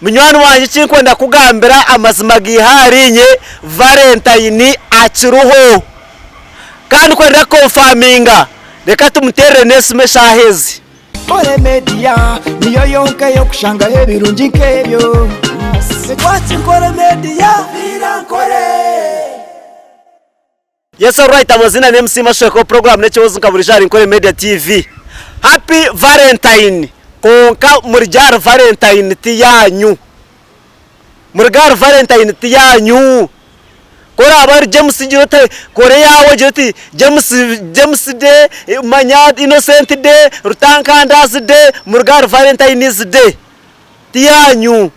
Munywani wanje kinkwenda kugambira amazima giharinye Valentine akiruho kandi kwenda confirminga reka tumuterere nesime shahezi Kore media niyo yonke yo kushanga hebirungi nkebyo Sekwati Kore media virankore Yes alright amazina ni MC Mashweko program nechozo nkaburijari Kore Media TV. Happy Valentine konka murjar Valentine tiyanyu murgar Valentine tiyanyu kora abar James jirote kore yawo joti James de manyad innocent de rutankandas de murgar Valentine de tiyanyu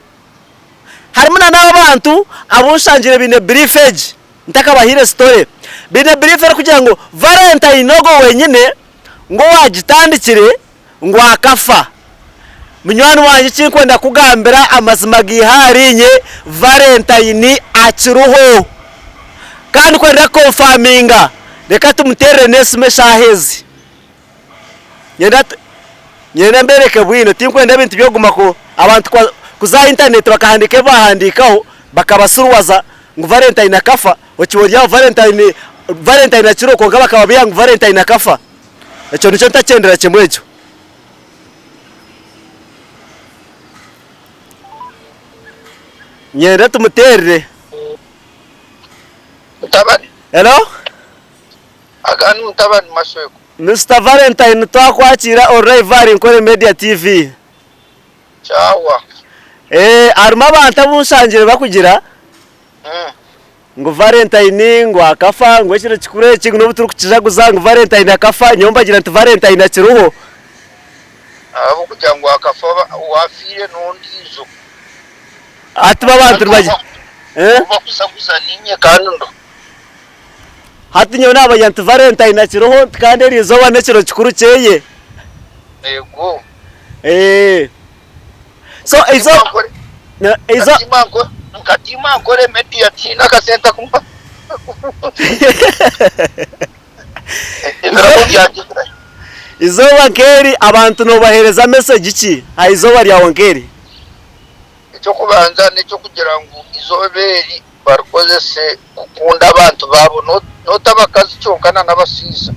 harmuna n'abantu abushanjire bine briefage ntaka bahire story bine briefage kugira ngo Valentine nogo wenyine ngo wagitandikire ngo akafa Munywani wanje kinkwenda kugambira amazima giharinye Valentine akiruho kandi kwenda confirminga reka tumuterere nesime shahezi nyenda mbereke bwino tinkwenda bintu byo gumako abantu kuza internet bakahandike bahandikaho bakabasuruwaza ngo Valentine akafa okiborya Valentine akiro ko bakaba byangu Valentine akafa eco nico ntacyendera kimwejo nyenda tumuterere Mutabani. Hello? Agani Mutabani Mashweko. Mr. Valentine twakwakira Kore Kore Media TV. Chawa. Aruma abantu abunshangire bakugira? Ngo Valentine ngo akafa ngo ekiro kikure kintu n'obuturu kukijaguza ngo Valentine akafa nyomba gira nti Valentine akiruho. Abo kugira ngo akafa wafire n'ondizo. Atuba abantu baje. Bakusakuza ninye kanundo. Hati nyo n'abantu Valentine akiruho kandi rizo banekiro kikuru cyeye. Ego. So izo Katima Kore Media tina kasenta kumpa. Izo wankeri abantu no bahereza message ki izo bari yawonkeri Icyo kubanza nicyo kugira ngo izoberi barkozese kukunda abantu babo notabakazi cyonkana n'abasisa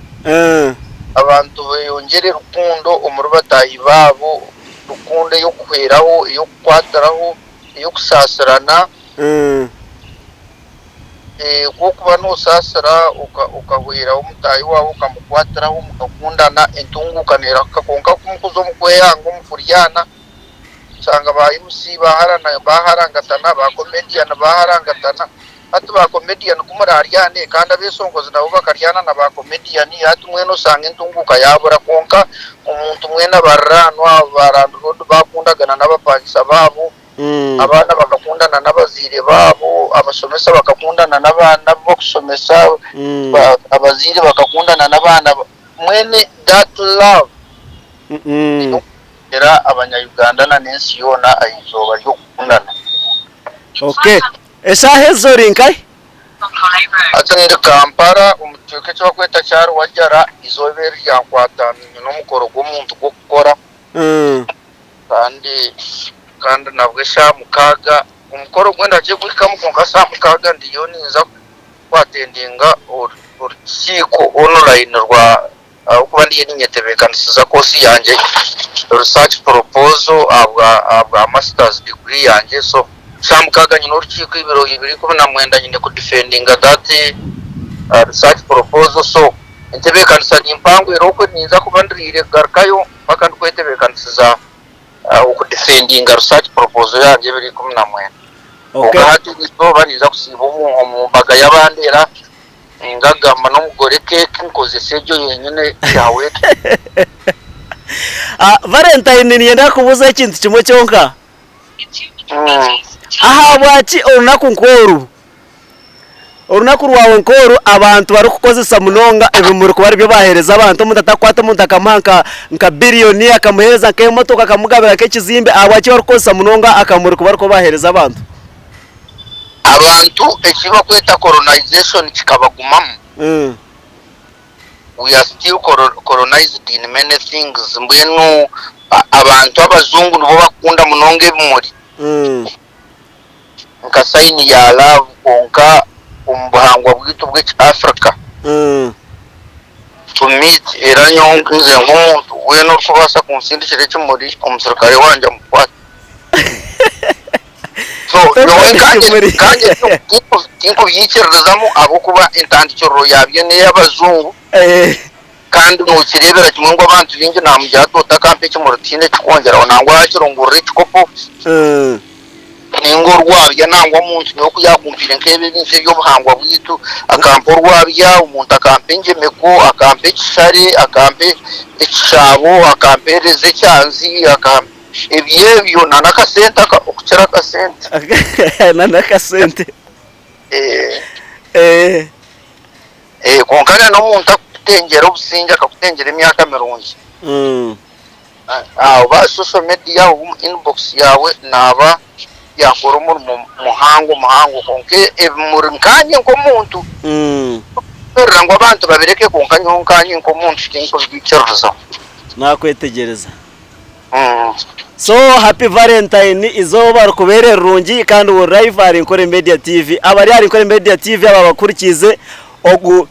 abantu beyongere rukundo umurubatayi babo rukunde yo kweraho yo kwataraho yo kusasirana kuba nusasira ukahwera umutayi wawe ukamukwatiraho mukakundana entungukanira kakonka kumukuzo mukweyanga umukuryana usanga ba MC baharangatana ba comedian baharangatana hatu ba comedian kumuraryane kandi abesongozi nabo bakaryana na ba comedian hatu mweno usanga entunguka yabura konka umuntu mwena baranwa barandu bakundagana n'abapangisa babo abana bakakundana n'abazire babo abasomesa bakakundana n'abana bo kusomesa abazire bakakundana n'abana mwene that love era abanyayuganda na nensi yona ayizoba yo kukundana. Okay esahezo rinkai atende Kampala umutyoke cyo kweta cyaro wajara izoberi yankwata n'umukoro gw'umuntu go gukora kandi nabwe sha mukaga umukoro gwenda je gwikamu konka sa mukaga ndiyo niza kwatendinga urukiko online rwa kuba ndiye ninyetebekaniza kosi yanje research proposal abwa masters degree yanje so samukaga nyine urukiko ibiro bibiri ko namwenda nyine ku defendinga that research proposal so entebekaniza nimpango iroko niza kuba ndirire garkayo bakandi kwetebekaniza uku defendinga research proposal yanje biri ko namwenda hati nizo bariza kusiba mu mbaga y'abandera ingagamba n'umugore keke nkoze sejo yenyine yawe Valentine niyenda kubuza ikintu kimwe cyonka aha bwaki orunaku rwawe nkoru abantu bari kukozesa munonga ebimuri kuba aribyo bahereza abantu mutatakwata mutakamanka nka billion akamuhereza nke motoka akamugabira ke kizimbe abwaki bari kukozesa munonga akamuri kuba ariko bahereza abantu ekiba kweta colonization kikabagumamu we are still colonized in many things mbwenu abantu abazungu nibo bakunda munonga ebimuri nka sayini ya love konka umuhangwa bwito bw'iki Africa to meet era nyonze nk'umuntu we no kubasa kunsindikire cy'umuri umusirikare wanje mukwata so yowe kanje tinko yikirezamo abo kuba intandikiro yabyo ne y'abazungu kandi nukirebera kimwe ngo abantu bingi namujyato takampe cy'umurutine cyongera nangwa yakirongurire cyikopo ningo rwabya nangwa umuntu yo kuyakumpire nkebe binse byo buhangwa bwitu akampo rwabya umuntu akampe ngemeko akampe kishare akampe ekishabo akampereze cyanzi akampe ebyebyo nanakasenta okukira kasente nanakasente konkana no muntu akutengera obusinja akakutengera emyaka 70 ba social media inbox yawe naba yakora muhango konke muringanye ko muntu rango abantu babireke konkanye ko muntu kinko bikiruza nakwetegereza so happy valentine izo barukubere rungi kandi ubu live ari Nkore Media TV abari ari Nkore Media TV aba bakurikize ogu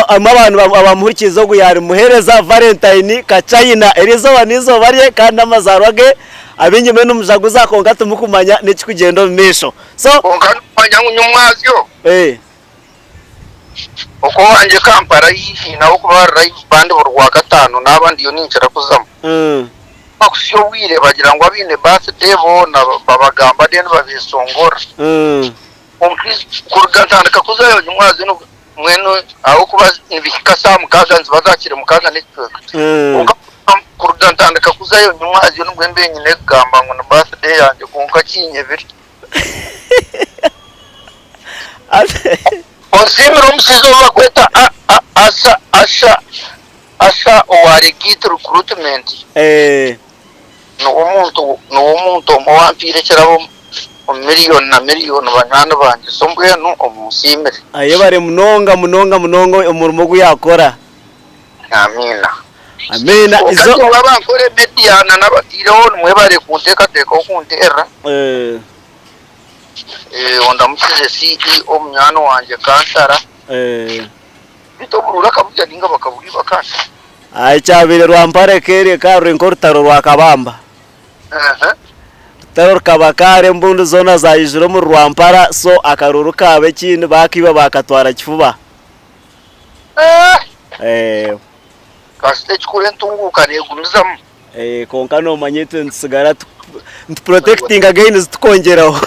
abantu abamurikize ogu yari muhereza valentine ka China erizo banizo bari kandi amazarwage abinyume n'umujago zakonga tumukumanya n'ikigendo misho so konkana nyumwazyo uko wanje Kampala yihi nawo kuba live band burwa gatano nabandi yo nincara kuzamo bakusyo wire bagira ngo abine birthday bona babagamba den babisongora kurugantandika kuzayo nyumwazi no mweno aho kuba nibikasa mukaganzi bazakire mukaga n'ikwe kurugantandika kuzayo nyumwazi no gwembe nyine gamba ngo na birthday yanje kunka kinyebiri Osimiro msizo wakweta asha owarigite recruitment no umuntu muwampire kirabo miliyoni na miliyoni banyana banje sombwe no umusimire aye bare munonga umurimo guyakora amina izo baba Nkore Media n'abatireho mwe bare kunteka teko kuntera onda musize CEO mnyano wanje Kansara bito burura kabujya ninga bakaburi bakasha cyabire rwampare kere karure nkorutaro rwakabamba taro kabakare mbundu zona za ijuro mu rwampara so akaruru kabe kindi bakiba bakatwara kifuba kasite kure ntunguka negumizamo konka no manyete nsigara protecting again tukongeraho